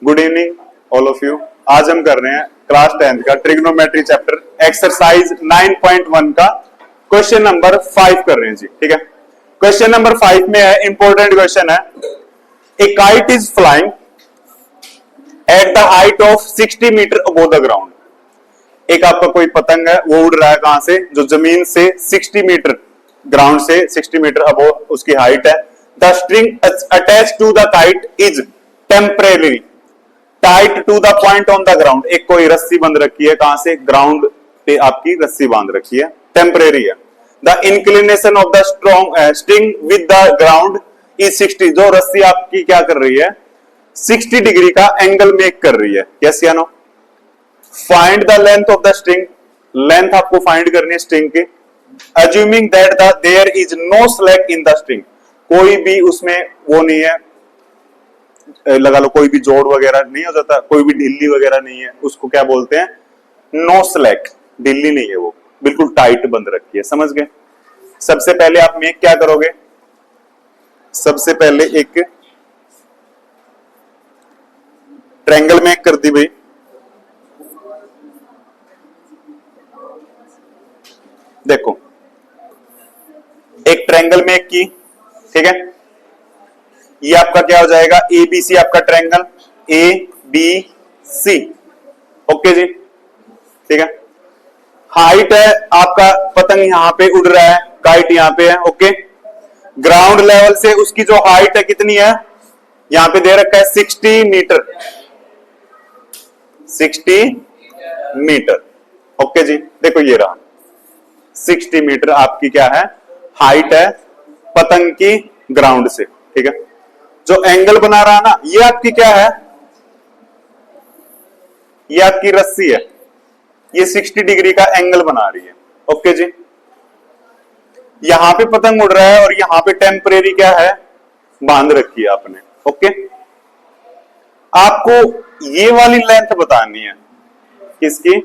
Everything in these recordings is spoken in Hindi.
Good evening all of you. आज हम कर रहे हैं क्लास 10th का ट्रिग्नोमेट्री चैप्टर एक्सरसाइज 9.1 का क्वेश्चन नंबर 5 कर रहे हैं जी। ठीक है, क्वेश्चन नंबर 5 में है, इंपॉर्टेंट क्वेश्चन है। A kite is flying at the height of 60 metre above the ground. एक आपका कोई पतंग है, वो उड़ रहा है कहां से? जो जमीन से 60 मीटर, ग्राउंड से 60 मीटर अबोव उसकी हाइट है। The string attach to the kite is temporary tight to the point on the ground. एक कोई रस्सी बंध रखी है, कहां से? ग्राउंड पे आपकी रस्सी बांध रखी है, टेम्परेरी है। The inclination of the string with the ground is 60। जो रस्सी आपकी क्या कर रही है? 60 डिग्री का एंगल मेक कर रही है। यस या no? Find the length of the string. Length आपको फाइंड करनी है स्ट्रिंग की। Assuming that there is no slack in the string. कोई भी उसमें वो नहीं है, लगा लो कोई भी जोड़ वगैरह नहीं हो जाता, कोई भी ढिल्ली वगैरह नहीं है, उसको क्या बोलते हैं? No slack. ढिल्ली नहीं है, वो बिल्कुल टाइट बंद रखी है। समझ गए? सबसे पहले आप मेक क्या करोगे? सबसे पहले एक ट्रायंगल मेक कर दी भाई। देखो, एक ट्रायंगल मेक की, ठीक है। ये आपका क्या हो जाएगा? ए बी सी आपका triangle, A B C. Okay जी, ठीक है। हाइट है आपका, पतंग यहां पे उड़ रहा है, काइट यहां पे है। ओके, ग्राउंड लेवल से उसकी जो हाइट है कितनी है? यहां पे दे रखा है 60 मीटर। 60 मीटर। ओके जी, देखो ये रहा 60 मीटर आपकी क्या है? हाइट है पतंग की ग्राउंड से। ठीक है, जो एंगल बना रहा है ना, ये आपकी क्या है? ये आपकी रस्सी है, ये 60 डिग्री का एंगल बना रही है। ओके जी, यहां पे पतंग उड़ रहा है और यहां पे टेम्परेरी क्या है? बांध रखी है आपने। ओके, आपको ये वाली लेंथ बतानी है, किसकी?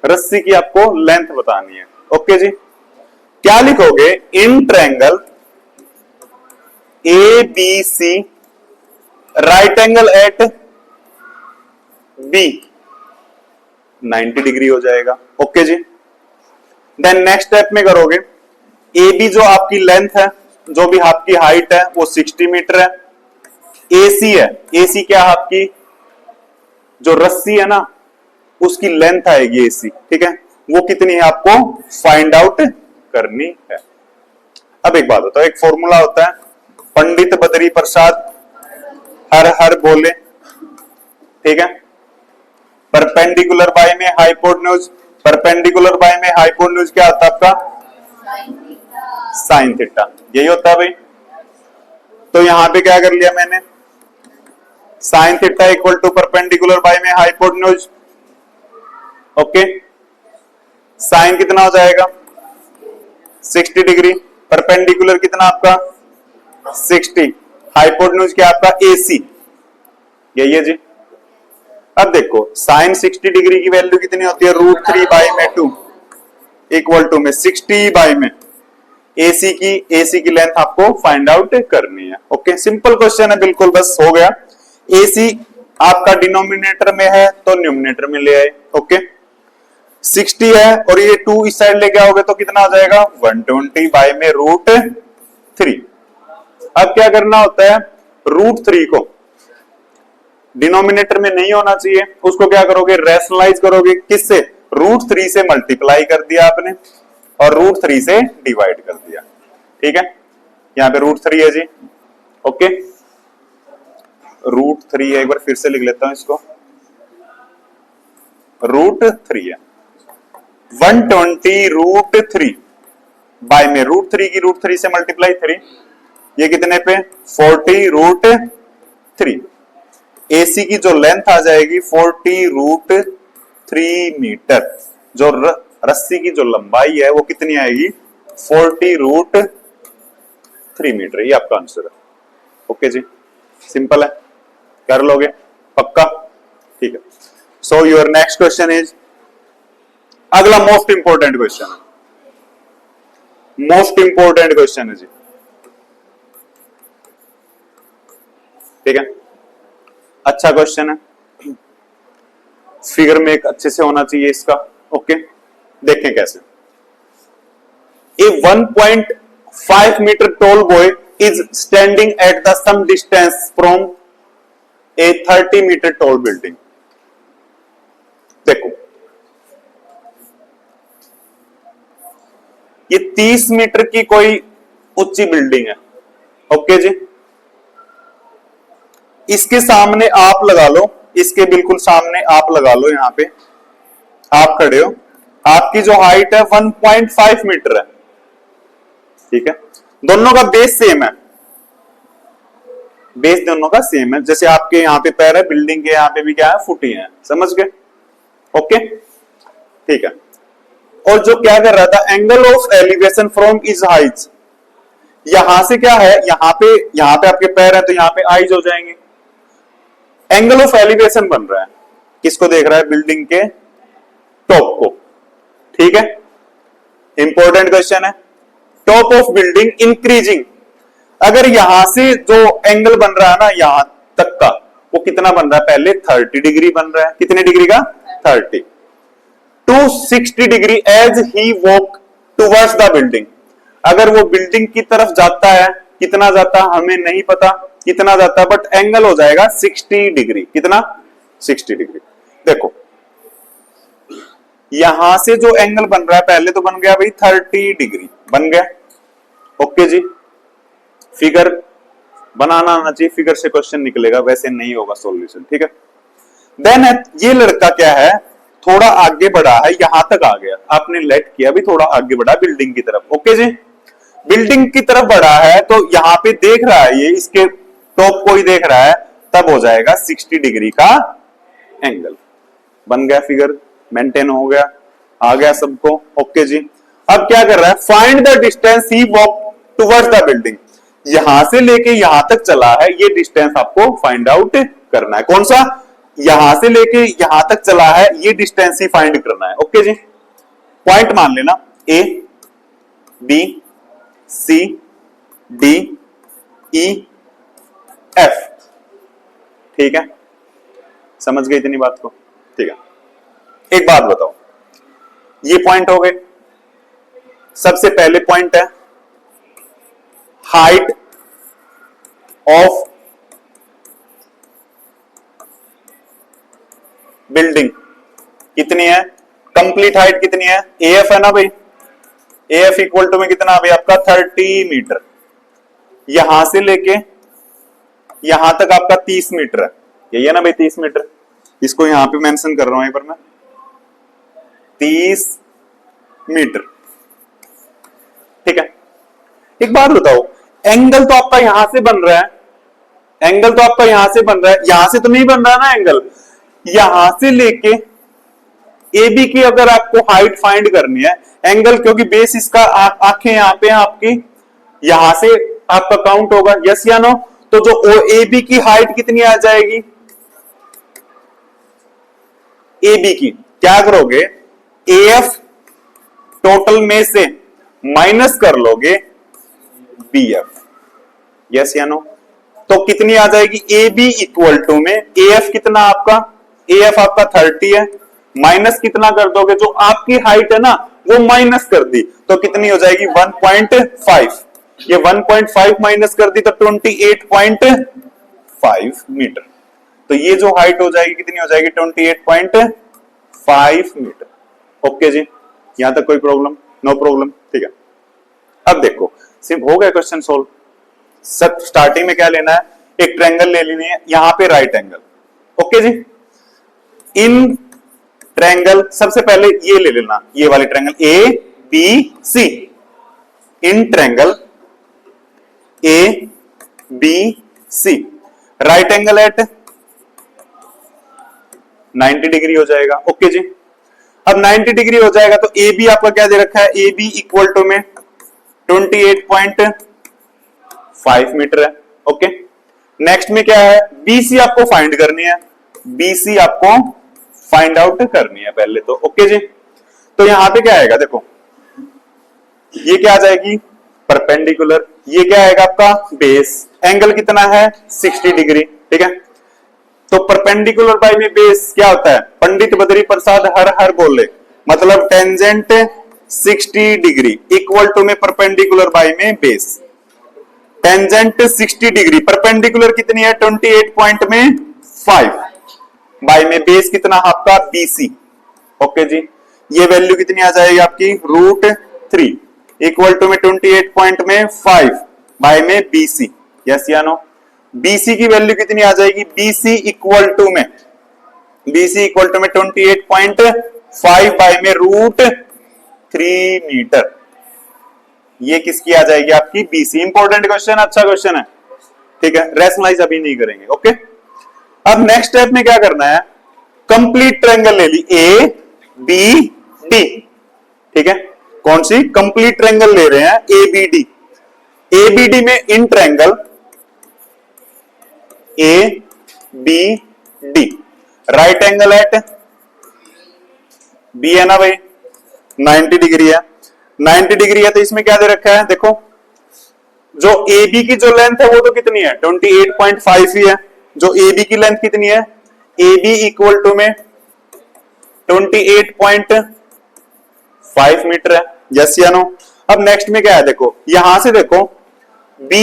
रस्सी की आपको लेंथ बतानी है। ओके जी, क्या लिखोगे? In triangle A B C right angle at B 90 degree हो जाएगा। ओके जी, देन नेक्स्ट स्टेप में करोगे, ए बी जो आपकी लेंथ है, जो भी आपकी हाइट है, वो 60 मीटर है। ए सी है, ए सी क्या है आपकी? जो रस्सी है ना, उसकी लेंथ आएगी ए सी। ठीक है, वो कितनी है आपको फाइंड आउट करनी है। अब एक बात होता है, एक फॉर्मूला होता है, पंडित बद्री प्रसाद हर हर बोले। ठीक है, परपेंडिकुलर बाय में हाइपोटेन्यूज, परपेंडिकुलर बाय में हाइपोटेन्यूज क्या होता है आपका? Sine theta. यही होता है भाई। तो यहां पे क्या कर लिया मैंने? Sine theta equal to perpendicular by में हाइपोटेन्यूज। ओके, साइन कितना हो जाएगा? 60 डिग्री। परपेंडिकुलर कितना आपका? 60। हाइपोटेन्यूज क्या आपका? AC। यही है जी। अब देखो, साइन 60 डिग्री की वैल्यू कितनी होती है? √3 बाई में 2 इक्वल टू में 60 बाई में AC की लेंथ आपको फाइंड आउट करनी है। ओके, सिंपल क्वेश्चन है बिल्कुल, बस हो गया। AC आपका डिनोमिनेटर में है तो न्यूमिनेटर में ले आए। ओके, 60 है और ये 2 इस साइड लेके आओगे तो कितना आ जाएगा? 120 बाई में √3। अब क्या करना होता है? √3 को डिनोमिनेटर में नहीं होना चाहिए, उसको क्या करोगे? रैशनलाइज करोगे। किससे? √3 से मल्टीप्लाई कर दिया आपने और √3 से डिवाइड कर दिया। ठीक है, यहां पे √3 है जी। ओके, √3 है, एक बार फिर से लिख लेता हूं इसको। √3 है 120 √3 बाय में √3 की √3 से मल्टीप्लाई 3, ये कितने पे? 40 √3। AC की जो लेंथ आ जाएगी 40 √3 मीटर। जो रस्सी की जो लंबाई है वो कितनी आएगी? 40 √3 मीटर। ये आपका आंसर है। ओके जी, सिंपल है, कर लोगे पक्का? ठीक है। So your next question is, अगला मोस्ट इंपोर्टेंट क्वेश्चन है, मोस्ट इंपोर्टेंट क्वेश्चन है जी। ठीक है, अच्छा क्वेश्चन है, फिगर में एक अच्छे से होना चाहिए इसका। ओके, देखें कैसे। A 1.5 metre tall boy is standing at the some distance from a 30 metre tall building. देखो, ये 30 मीटर की कोई ऊंची बिल्डिंग है। ओके जी, इसके सामने आप लगा लो, इसके बिल्कुल सामने आप लगा लो, यहां पे आप खड़े हो, आपकी जो हाइट है 1.5 मीटर है। ठीक है, दोनों का बेस सेम है, बेस दोनों का सेम है। जैसे आपके यहाँ पे पैर है, बिल्डिंग के यहाँ पे भी क्या है, फुटी है। समझ गए? ओके, ठीक है। और जो क्या कर रहा था, angle of elevation from is height, यहां से क्या है, यहाँ पे आपके पैर है तो यहाँ पे आइज हो जाएंगे। एंगल ऑफ एलिवेशन बन रहा है, किसको देख रहा है, बिल्डिंग के टॉप को। ठीक है, इंपॉर्टेंट क्वेश्चन है। टॉप ऑफ बिल्डिंग इंक्रीजिंग, अगर यहां से जो एंगल बन रहा है ना यहां तक का, वो कितना बन रहा है, पहले 30 डिग्री बन रहा है। कितने डिग्री का, 30 to 60 degree as he walk towards the building. अगर वो बिल्डिंग की तरफ जाता है, कितना जाता हमें नहीं पता कितना जाता, बट एंगल हो जाएगा 60 डिग्री। कितना, 60 डिग्री। देखो, यहां से जो एंगल बन रहा है, पहले तो बन गया भाई 30 डिग्री बन गया। ओके जी, फिगर बनाना आना चाहिए, फिगर से क्वेश्चन निकलेगा, वैसे नहीं होगा सॉल्यूशन। ठीक है, देन ये लड़का क्या है, थोड़ा आगे बढ़ा है, यहां तक आ गया, आपने लेट किया भी, थोड़ा आगे बढ़ा बिल्डिंग की तरफ। ओके जी, बिल्डिंग की तरफ बढ़ा है तो यहां पे देख रहा है, ये इसके टॉप को ही देख रहा है, तब हो जाएगा 60 डिग्री का एंगल। बन गया, फिगर मेंटेन हो गया, आ गया सबको। ओके जी, अब क्या कर रहा है, find the distance he walk towards the building. यहां से लेके यहां तक चला है, ये डिस्टेंस आपको फाइंड आउट करना है। कौन सा, यहां से लेके यहां तक चला है, ये डिस्टेंस ही फाइंड करना है। ओके जी, पॉइंट मान लेना, A B C D E F. ठीक है, समझ गए इतनी बात को? ठीक है, एक बात बताओ, ये पॉइंट हो गए। सबसे पहले पॉइंट है हाइट ऑफ बिल्डिंग कितनी है, कंप्लीट हाइट कितनी है, एएफ है ना भाई, एएफ इक्वल टू में कितना भाई आपका 30 मीटर। यहां से लेके यहां तक आपका 30 मीटर है, यही है ना भाई 30 मीटर। इसको यहां पे मेंशन कर रहा हूं, पर मैं 30 मीटर। ठीक है, एक बात बताओ, एंगल तो आपका यहां से बन रहा है, एंगल तो आपका यहां से बन रहा है, यहां से तो नहीं बन रहा है ना एंगल। यहां से लेके ए बी की अगर आपको हाइट फाइंड करनी है, एंगल क्योंकि बेस इसका आंखें यहां पे आपकी, यहां से आपका काउंट होगा, यस या नो। तो जो ए बी की हाइट कितनी आ जाएगी, ए बी की क्या करोगे, ए एफ टोटल में से माइनस कर लोगे बी एफ, यस या नो। तो कितनी आ जाएगी, ए बी इक्वल टू में ए एफ कितना आपका, ए एफ आपका 30 है, माइनस कितना कर दोगे, जो आपकी हाइट है ना वो माइनस कर दी, तो कितनी हो जाएगी 1.5। ये 1.5 माइनस कर दी तो 28.5 मीटर। तो ये जो हाइट हो जाएगी कितनी हो जाएगी, 28.5 मीटर। ओके जी, यहां तक कोई प्रॉब्लम, नो प्रॉब्लम। ठीक है, अब देखो सिर्फ हो गया क्वेश्चन सोल्व। सब स्टार्टिंग में क्या लेना है, एक ट्रायंगल ले लेनी है, यहां पे राइट एंगल। ओके जी, इन ट्रायंगल सबसे पहले ये ले लेना, ये वाले triangle A B C, in triangle A B C right angle at 90 degree हो जाएगा। ओके जी, अब 90 डिग्री हो जाएगा तो ए बी आपका क्या दे रखा है, ए बी इक्वल टू में 28.5 मीटर है। ओके, नेक्स्ट में क्या है, बीसी आपको फाइंड करनी है, बीसी आपको फाइंड आउट करनी है पहले तो। ओके जी, तो यहां पे क्या आएगा, देखो ये क्या आ जाएगी, परपेंडिकुलर, ये क्या आएगा आपका बेस, एंगल कितना है 60 डिग्री। ठीक है, तो परपेंडिकुलर बाय में बेस क्या होता है, पंडित बद्री प्रसाद हर हर बोले, मतलब टेंजेंट 60 डिग्री इक्वल टू में परपेंडिकुलर बाय में बेस। टेंजेंट 60 डिग्री, परपेंडिकुलर कितनी है 28 पॉइंट में 5, बाय में बेस कितना आपका BC। ओके जी, ये वैल्यू कितनी आ जाएगी आपकी √3 इक्वल टू में 28 पॉइंट में 5 बाय में BC। यस या नो? BC की वैल्यू कितनी आ जाएगी, BC इक्वल टू में 28.5 बाय में √3 मीटर। ये किसकी आ जाएगी आपकी BC। इंपॉर्टेंट क्वेश्चन, अच्छा क्वेश्चन है, ठीक है। रेशनलाइज अभी नहीं करेंगे। ओके, अब नेक्स्ट स्टेप में क्या करना है, कंप्लीट ट्रायंगल ले ली ABD, ठीक है। कौन सी कंप्लीट ट्रायंगल ले रहे हैं ABD। ABD में in triangle ABD right angle at B है ना भाई, 90 डिग्री है, 90 डिग्री है, तो इसमें क्या दे रखा है, देखो जो AB की जो लेंथ है वो तो कितनी है 28.5 ही है। जो AB की लेंथ कितनी है, AB इक्वल टू में 28.5 मीटर है। यस या नो? अब नेक्स्ट में क्या है, देखो यहां से देखो B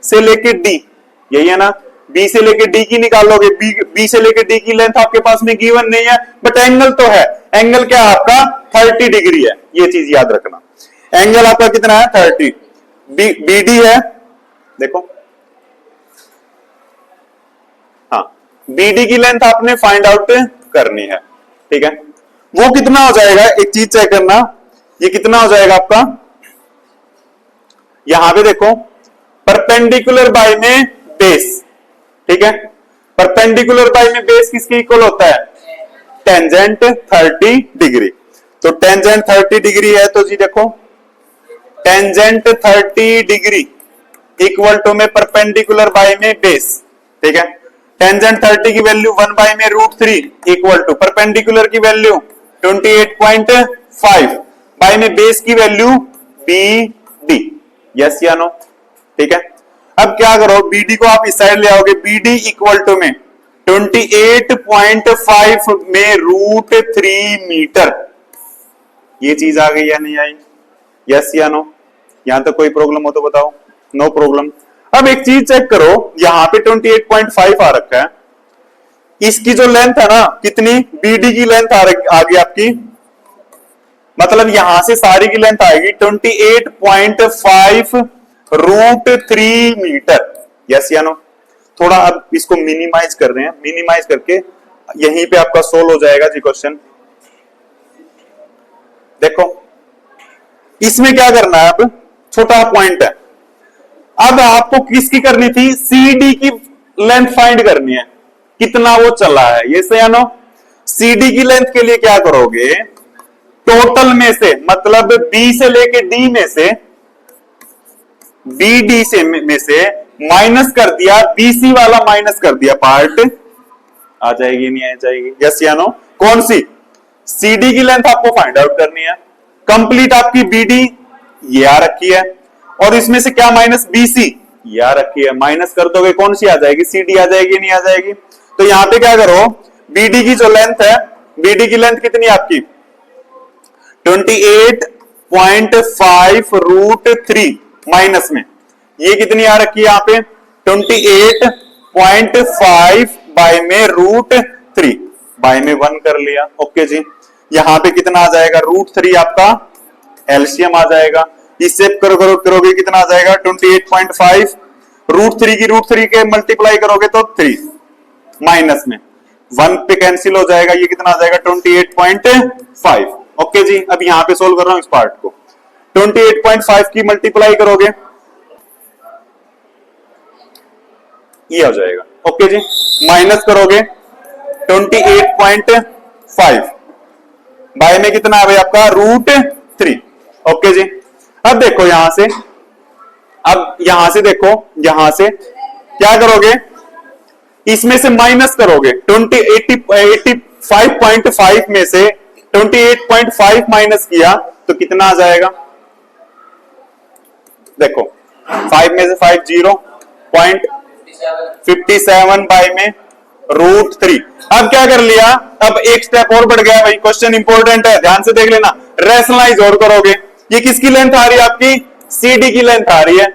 से लेके D, यही है ना, B से लेके D की निकालोगे, B से लेके D की लेंथ आपके पास में गिवन नहीं है, बट एंगल तो है। एंगल क्या है आपका 30 डिग्री है, ये चीज याद रखना। एंगल आपका कितना है 30। BD है, देखो हाँ, BD की लेंथ आपने फाइंड आउट करनी है, ठीक है। वो कितना हो जाएगा, एक चीज चेक करना, ये कितना हो जाएगा आपका, यहां पे देखो परपेंडिकुलर बाय में बेस, ठीक है। परपेंडिकुलर बाय में बेस किसके इक्वल होता है, टेंजेंट 30 डिग्री। तो टेंजेंट 30 डिग्री है, तो जी देखो टेंजेंट 30 डिग्री इक्वल टू में परपेंडिकुलर बाय में बेस, ठीक है। टेंजेंट 30 की वैल्यू 1 बाय में √3 इक्वल टू परपेंडिकुलर की वैल्यू 28.5 बाय में बेस की वैल्यू BD। यस या नो? ठीक है। अब क्या करो, BD को आप इस साइड ले आओगे, BD इक्वल टू में 28.5 में √3 मीटर। ये चीज आ गई या नहीं आई? यस या नो? यहां तक कोई प्रॉब्लम हो तो बताओ। No problem. अब एक चीज चेक करो, यहां पे 28.5 आ रखा है, इसकी जो लेंथ है ना कितनी, BD की लेंथ आ गई आपकी, मतलब यहां से सारी की लेंथ आएगी 28.5 √3 मीटर। यस या नो? थोड़ा अब इसको मिनिमाइज कर रहे हैं, मिनिमाइज करके यहीं पे आपका सोल्व हो जाएगा जी क्वेश्चन। देखो इसमें क्या करना है, अब छोटा पॉइंट है, अब आपको किसकी करनी थी, CD की लेंथ फाइंड करनी है, कितना वो चला है। ये से या नो? CD की लेंथ के लिए क्या करोगे, टोटल में से, मतलब B से लेके D में से, BD से में से माइनस कर दिया, BC वाला माइनस कर दिया पार्ट, आ जाएगी नहीं आ जाएगी? यस या नो? कौन सी, CD की लेंथ आपको फाइंड आउट करनी है। कंप्लीट आपकी BD ये आ रखी है, और इसमें से क्या माइनस BC ये आ रखी है, माइनस कर दोगे कौन सी आ जाएगी, CD आ जाएगी नहीं आ जाएगी? तो यहां पे क्या करो, BD की जो लेंथ है, BD की लेंथ कितनी है आपकी 28.5 √3 माइनस में ये कितनी आ रखी है यहां पे 28.5 बाय में √3 बाय में 1 कर लिया। ओके जी, यहां पे कितना आ जाएगा √3 आपका एलसीएम आ जाएगा, इससे करोगे कितना आ जाएगा 28.5 √3 की √3 के मल्टीप्लाई करोगे तो 3 माइनस में 1 पे कैंसिल हो जाएगा, ये कितना आ जाएगा 28.5। ओके जी, अब यहां पे सोल्व कर रहा हूं इस पार्ट को, 28.5 की मल्टीप्लाई करोगे ये हो जाएगा। ओके जी, माइनस करोगे 28.5 बाय में कितना है भाई आपका √3। ओके जी, अब देखो यहां से, अब यहां से देखो, यहां से क्या करोगे, इसमें से माइनस करोगे 85.5 में से 28.5 माइनस किया तो कितना आ जाएगा, देखो 5 में से 5 0.57 बाय में √3। अब क्या कर लिया, अब एक स्टेप और बढ़ गया भाई, क्वेश्चन इंपॉर्टेंट है, ध्यान से देख लेना। रैशनलाइज और करोगे, ये किसकी लेंथ आ रही है, आपकी CD की लेंथ आ रही है।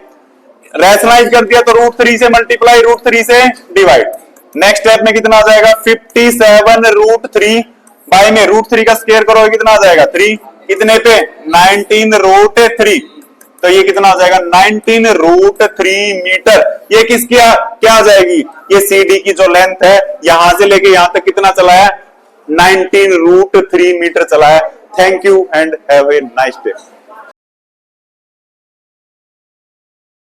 रैशनलाइज कर दिया तो √3 से मल्टीप्लाई, √3 से डिवाइड। नेक्स्ट स्टेप में कितना आ जाएगा, 57√3 बाई में √3 का स्क्वायर करोगे कितना आ जाएगा 3, कितने पे 19√3। तो ये कितना आ जाएगा 19√3 मीटर। ये किसकी क्या आ जाएगी, ये CD की जो लेंथ है यहां से लेके यहां तक कितना चला है 19√3 मीटर चला है। Thank you and have a nice day.